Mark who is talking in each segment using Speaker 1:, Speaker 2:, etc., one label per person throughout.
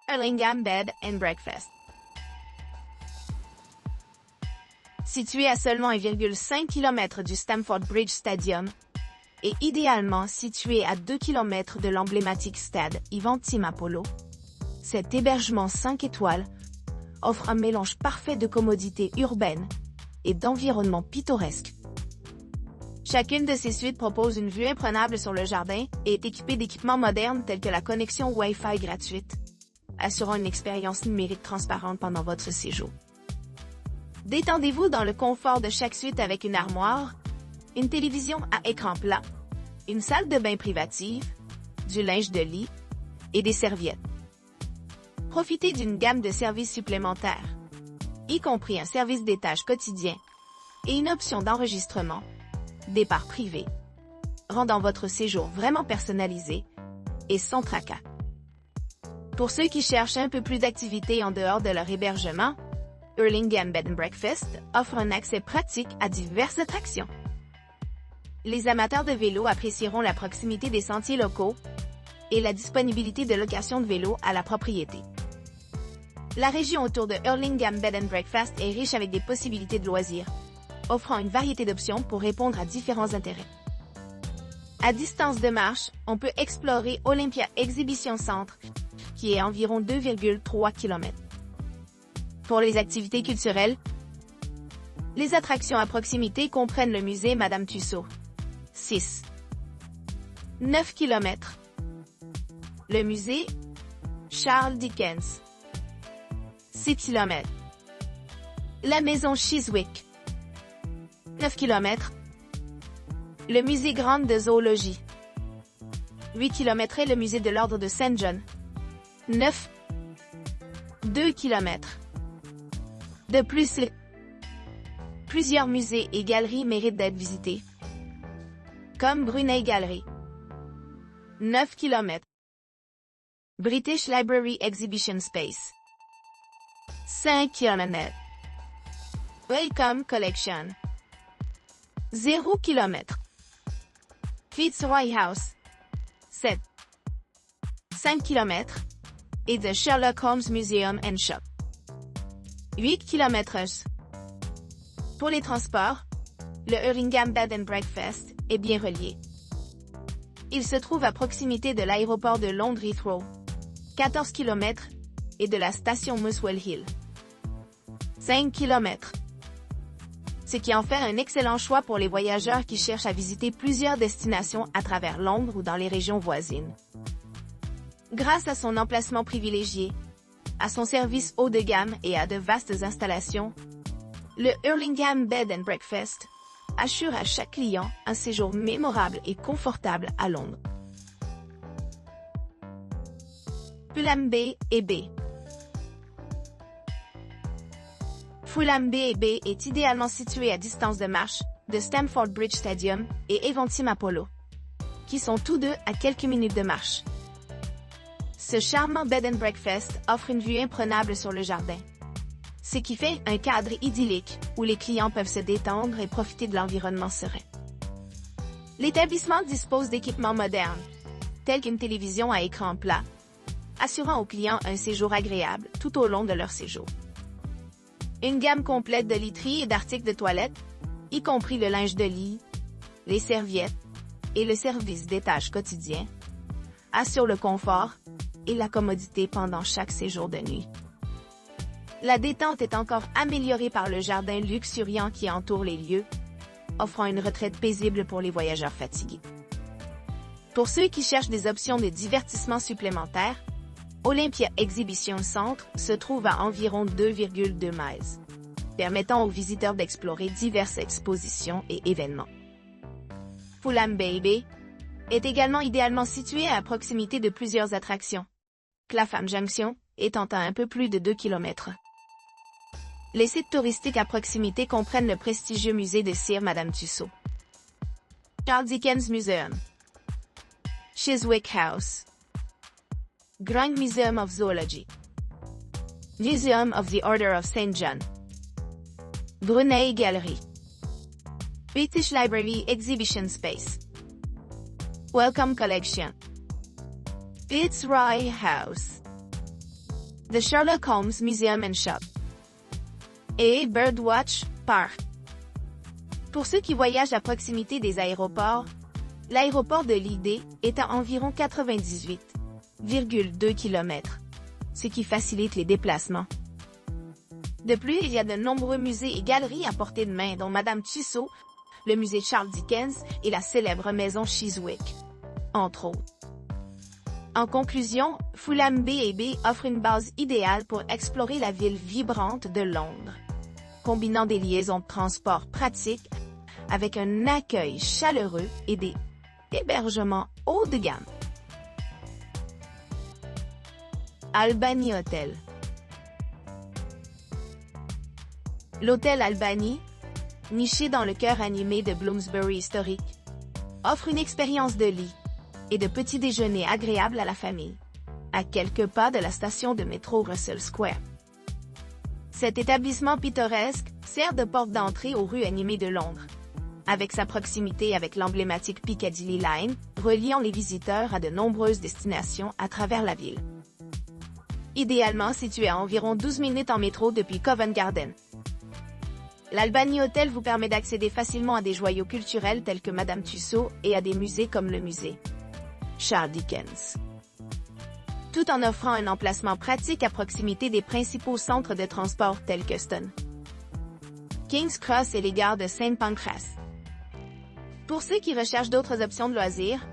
Speaker 1: Hurlingham Bed and Breakfast. Situé à seulement 1,5 km du Stamford Bridge Stadium, et idéalement situé à 2 km de l'emblématique stade Ivan Timopoulos, cet hébergement 5 étoiles offre un mélange parfait de commodités urbaines et d'environnements pittoresques. Chacune de ces suites propose une vue imprenable sur le jardin et est équipée d'équipements modernes tels que la connexion Wi-Fi gratuite, assurant une expérience numérique transparente pendant votre séjour. Détendez-vous dans le confort de chaque suite avec une armoire, une télévision à écran plat, une salle de bain privative, du linge de lit et des serviettes. Profitez d'une gamme de services supplémentaires, y compris un service d'étage quotidien et une option d'enregistrement, départ privé, rendant votre séjour vraiment personnalisé et sans tracas. Pour ceux qui cherchent un peu plus d'activité en dehors de leur hébergement, Hurlingham Bed and Breakfast offre un accès pratique à diverses attractions. Les amateurs de vélo apprécieront la proximité des sentiers locaux et la disponibilité de location de vélos à la propriété. La région autour de Hurlingham Bed and Breakfast est riche avec des possibilités de loisirs, offrant une variété d'options pour répondre à différents intérêts. À distance de marche, on peut explorer Olympia Exhibition Centre, qui est à environ 2,3 km. Pour les activités culturelles, les attractions à proximité comprennent le musée Madame Tussaud, 6. 9 km. Le musée Charles Dickens, 6 km. La maison Chiswick, 9 km. Le musée Grande de zoologie, 8 km et le musée de l'Ordre de Saint John, 9. 2 km. De plus, plusieurs musées et galeries méritent d'être visités, comme Brunei Gallery, 9 km. British Library Exhibition Space, 5 km. Welcome Collection, 0 km. Fitzroy House, 7. 5 km. Et The Sherlock Holmes Museum and Shop, 8 km. Pour les transports, le Hurlingham Bed and Breakfast est bien relié. Il se trouve à proximité de l'aéroport de Londres Heathrow, 14 km, et de la station Muswell Hill, 5 km. Ce qui en fait un excellent choix pour les voyageurs qui cherchent à visiter plusieurs destinations à travers Londres ou dans les régions voisines. Grâce à son emplacement privilégié, à son service haut de gamme et à de vastes installations, le Hurlingham Bed and Breakfast assure à chaque client un séjour mémorable et confortable à Londres. Fulham Bay et Bay. Fulham Bay est idéalement situé à distance de marche de Stamford Bridge Stadium et Ivan Timopoulos, qui sont tous deux à quelques minutes de marche. Ce charmant bed and breakfast offre une vue imprenable sur le jardin, ce qui fait un cadre idyllique où les clients peuvent se détendre et profiter de l'environnement serein. L'établissement dispose d'équipements modernes, tels qu'une télévision à écran plat, assurant aux clients un séjour agréable tout au long de leur séjour. Une gamme complète de literie et d'articles de toilette, y compris le linge de lit, les serviettes et le service d'étage quotidien, assure le confort et la commodité pendant chaque séjour de nuit. La détente est encore améliorée par le jardin luxuriant qui entoure les lieux, offrant une retraite paisible pour les voyageurs fatigués. Pour ceux qui cherchent des options de divertissement supplémentaires, Olympia Exhibition Centre se trouve à environ 2,2 miles, permettant aux visiteurs d'explorer diverses expositions et événements. Fulham Bay est également idéalement situé à proximité de plusieurs attractions, Clapham Junction étant à un peu plus de 2 km. Les sites touristiques à proximité comprennent le prestigieux musée de Sir Madame Tussaud, Charles Dickens Museum, Chiswick House, Grand Museum of Zoology, Museum of the Order of St. John, Brunei Gallery, British Library Exhibition Space, Welcome Collection, Fitzroy House, The Sherlock Holmes Museum and Shop et Birdwatch Park. Pour ceux qui voyagent à proximité des aéroports, l'aéroport de Lydé est à environ 98,2 km, ce qui facilite les déplacements. De plus, il y a de nombreux musées et galeries à portée de main, dont Madame Tussauds, le musée Charles Dickens et la célèbre maison Chiswick, entre autres. En conclusion, Fulham Bay offre une base idéale pour explorer la ville vibrante de Londres, combinant des liaisons de transport pratiques avec un accueil chaleureux et des hébergements haut de gamme. Albany Hotel. L'hôtel Albany, niché dans le cœur animé de Bloomsbury historique, offre une expérience de lit et de petit déjeuner agréable à la famille, à quelques pas de la station de métro Russell Square. Cet établissement pittoresque sert de porte d'entrée aux rues animées de Londres, avec sa proximité avec l'emblématique Piccadilly Line, reliant les visiteurs à de nombreuses destinations à travers la ville. Idéalement situé à environ 12 minutes en métro depuis Covent Garden, l'Albany Hotel vous permet d'accéder facilement à des joyaux culturels tels que Madame Tussauds et à des musées comme le musée Charles Dickens, tout en offrant un emplacement pratique à proximité des principaux centres de transport tels que Stone, King's Cross et les gares de St. Pancras. Pour ceux qui recherchent d'autres options de loisirs,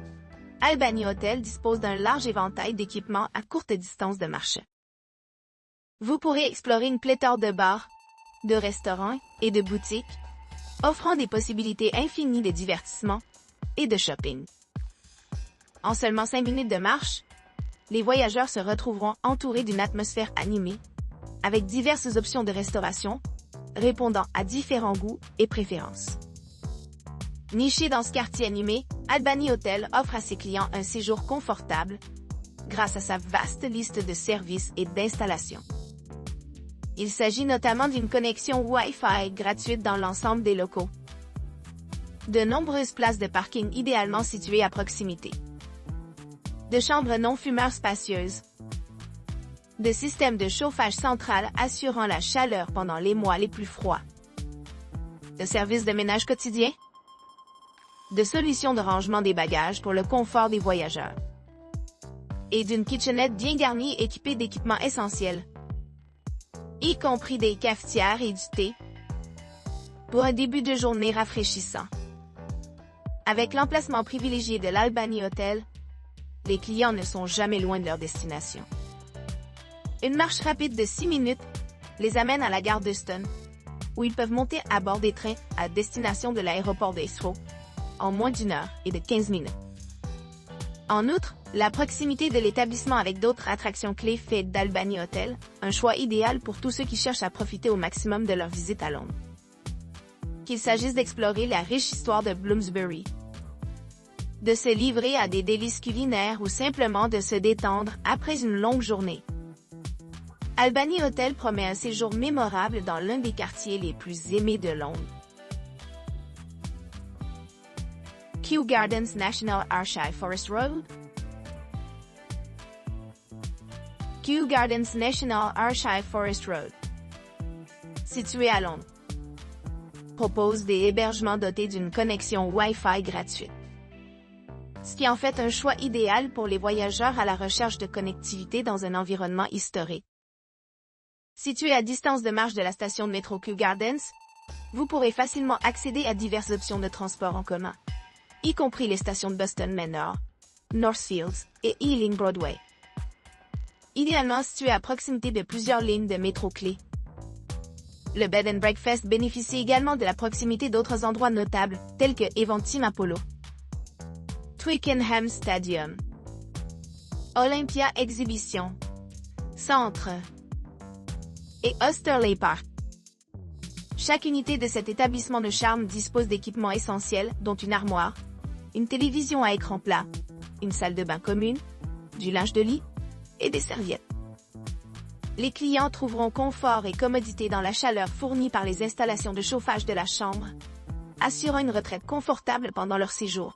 Speaker 1: Albany Hotel dispose d'un large éventail d'équipements à courte distance de marche. Vous pourrez explorer une pléthore de bars, de restaurants et de boutiques, offrant des possibilités infinies de divertissement et de shopping. En seulement 5 minutes de marche, les voyageurs se retrouveront entourés d'une atmosphère animée, avec diverses options de restauration, répondant à différents goûts et préférences. Niché dans ce quartier animé, Albany Hotel offre à ses clients un séjour confortable, grâce à sa vaste liste de services et d'installations. Il s'agit notamment d'une connexion Wi-Fi gratuite dans l'ensemble des locaux, de nombreuses places de parking idéalement situées à proximité, de chambres non-fumeurs spacieuses, de systèmes de chauffage central assurant la chaleur pendant les mois les plus froids, de services de ménage quotidien, de solutions de rangement des bagages pour le confort des voyageurs, et d'une kitchenette bien garnie équipée d'équipements essentiels, y compris des cafetières et du thé, pour un début de journée rafraîchissant. Avec l'emplacement privilégié de l'Albany Hotel, les clients ne sont jamais loin de leur destination. Une marche rapide de 6 minutes les amène à la gare de Stone, où ils peuvent monter à bord des trains à destination de l'aéroport d'Heathrow, en moins d'1 heure et de 15 minutes. En outre, la proximité de l'établissement avec d'autres attractions clés fait d'Albany Hotel un choix idéal pour tous ceux qui cherchent à profiter au maximum de leur visite à Londres. Qu'il s'agisse d'explorer la riche histoire de Bloomsbury, de se livrer à des délices culinaires ou simplement de se détendre après une longue journée, Albany Hotel promet un séjour mémorable dans l'un des quartiers les plus aimés de Londres. Kew Gardens National Archive Forest Road. Kew Gardens National Archive Forest Road, situé à Londres, propose des hébergements dotés d'une connexion Wi-Fi gratuite, ce qui en fait un choix idéal pour les voyageurs à la recherche de connectivité dans un environnement historique. Situé à distance de marche de la station de métro Kew Gardens, vous pourrez facilement accéder à diverses options de transport en commun, y compris les stations de Boston Manor, Northfields et Ealing Broadway. Idéalement situé à proximité de plusieurs lignes de métro clés, le Bed and Breakfast bénéficie également de la proximité d'autres endroits notables, tels que Eventim Apollo, Twickenham Stadium, Olympia Exhibition Centre et Osterley Park. Chaque unité de cet établissement de charme dispose d'équipements essentiels, dont une armoire, une télévision à écran plat, une salle de bain commune, du linge de lit et des serviettes. Les clients trouveront confort et commodité dans la chaleur fournie par les installations de chauffage de la chambre, assurant une retraite confortable pendant leur séjour.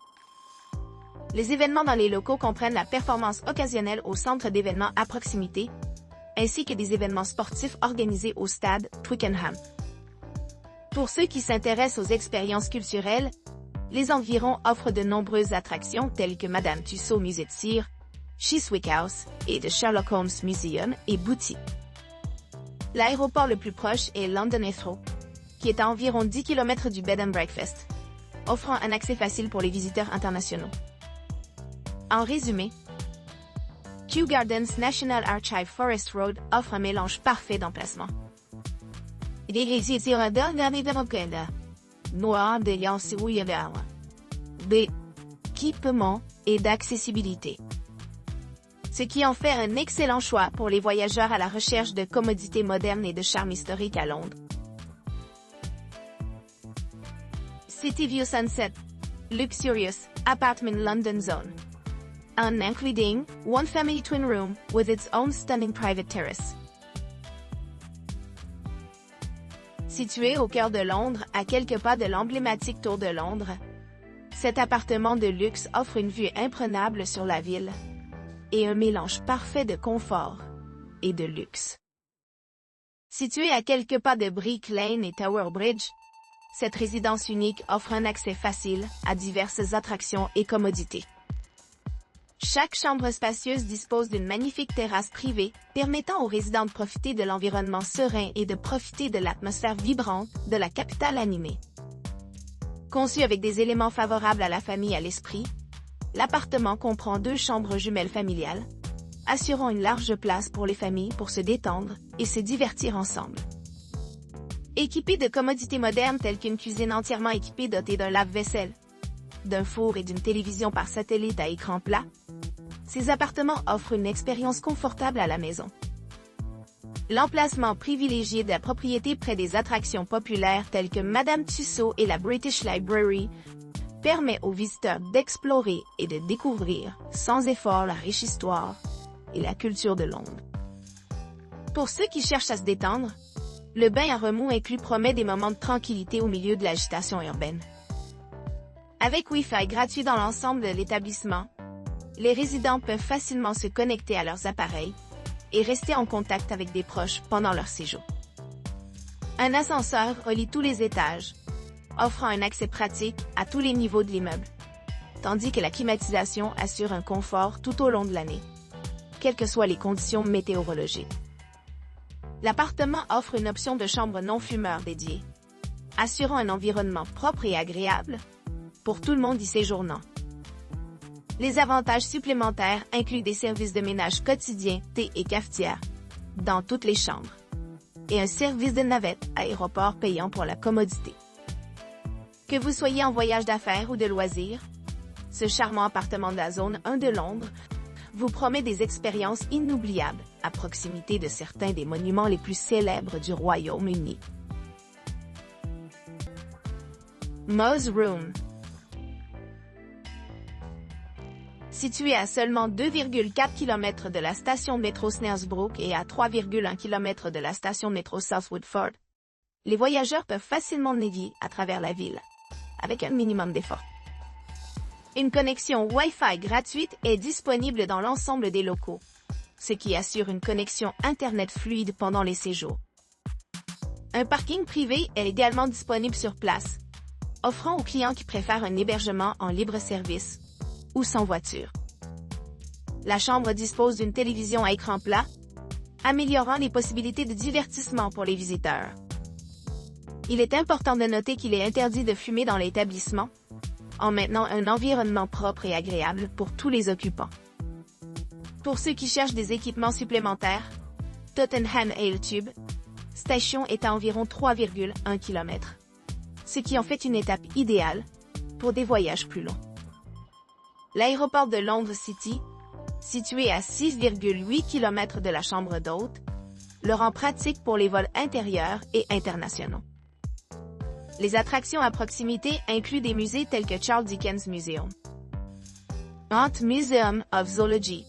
Speaker 1: Les événements dans les locaux comprennent la performance occasionnelle au centre d'événements à proximité, ainsi que des événements sportifs organisés au stade Twickenham. Pour ceux qui s'intéressent aux expériences culturelles, les environs offrent de nombreuses attractions telles que Madame Tussauds Musée de Cire, Chiswick House et The Sherlock Holmes Museum et boutique. L'aéroport le plus proche est London Heathrow, qui est à environ 10 km du Bed and Breakfast, offrant un accès facile pour les visiteurs internationaux. En résumé, Kew Gardens National Archive Forest Road offre un mélange parfait d'emplacements. D'équipement et d'accessibilité. Ce qui en fait un excellent choix pour les voyageurs à la recherche de commodités modernes et de charme historique à Londres. City View Sunset, luxurious apartment London zone. Including one family twin room with its own stunning private terrace. Situé au cœur de Londres, à quelques pas de l'emblématique Tour de Londres, cet appartement de luxe offre une vue imprenable sur la ville et un mélange parfait de confort et de luxe. Situé à quelques pas de Brick Lane et Tower Bridge, cette résidence unique offre un accès facile à diverses attractions et commodités. Chaque chambre spacieuse dispose d'une magnifique terrasse privée, permettant aux résidents de profiter de l'environnement serein et de profiter de l'atmosphère vibrante de la capitale animée. Conçu avec des éléments favorables à la famille et à l'esprit, l'appartement comprend 2 chambres jumelles familiales, assurant une large place pour les familles pour se détendre et se divertir ensemble. Équipé de commodités modernes telles qu'une cuisine entièrement équipée dotée d'un lave-vaisselle, d'un four et d'une télévision par satellite à écran plat, ces appartements offrent une expérience confortable à la maison. L'emplacement privilégié de la propriété près des attractions populaires telles que Madame Tussauds et la British Library permet aux visiteurs d'explorer et de découvrir sans effort la riche histoire et la culture de Londres. Pour ceux qui cherchent à se détendre, le bain à remous inclus promet des moments de tranquillité au milieu de l'agitation urbaine. Avec Wi-Fi gratuit dans l'ensemble de l'établissement, les résidents peuvent facilement se connecter à leurs appareils et rester en contact avec des proches pendant leur séjour. Un ascenseur relie tous les étages, offrant un accès pratique à tous les niveaux de l'immeuble, tandis que la climatisation assure un confort tout au long de l'année, quelles que soient les conditions météorologiques. L'appartement offre une option de chambre non-fumeur dédiée, assurant un environnement propre et agréable pour tout le monde y séjournant. Les avantages supplémentaires incluent des services de ménage quotidiens, thé et cafetière, dans toutes les chambres, et un service de navette aéroport payant pour la commodité. Que vous soyez en voyage d'affaires ou de loisirs, ce charmant appartement de la zone 1 de Londres vous promet des expériences inoubliables à proximité de certains des monuments les plus célèbres du Royaume-Uni. Moss Room. Situé à seulement 2,4 km de la station de métro Snaresbrook et à 3,1 km de la station de métro South Woodford, les voyageurs peuvent facilement naviguer à travers la ville, avec un minimum d'effort. Une connexion Wi-Fi gratuite est disponible dans l'ensemble des locaux, ce qui assure une connexion Internet fluide pendant les séjours. Un parking privé est également disponible sur place, offrant aux clients qui préfèrent un hébergement en libre service ou sans voiture. La chambre dispose d'une télévision à écran plat, améliorant les possibilités de divertissement pour les visiteurs. Il est important de noter qu'il est interdit de fumer dans l'établissement, en maintenant un environnement propre et agréable pour tous les occupants. Pour ceux qui cherchent des équipements supplémentaires, Tottenham Hale Tube Station est à environ 3,1 km, ce qui en fait une étape idéale pour des voyages plus longs. L'aéroport de Londres City, situé à 6,8 km de la chambre d'hôte, le rend pratique pour les vols intérieurs et internationaux. Les attractions à proximité incluent des musées tels que Charles Dickens Museum, Ant Museum of Zoology,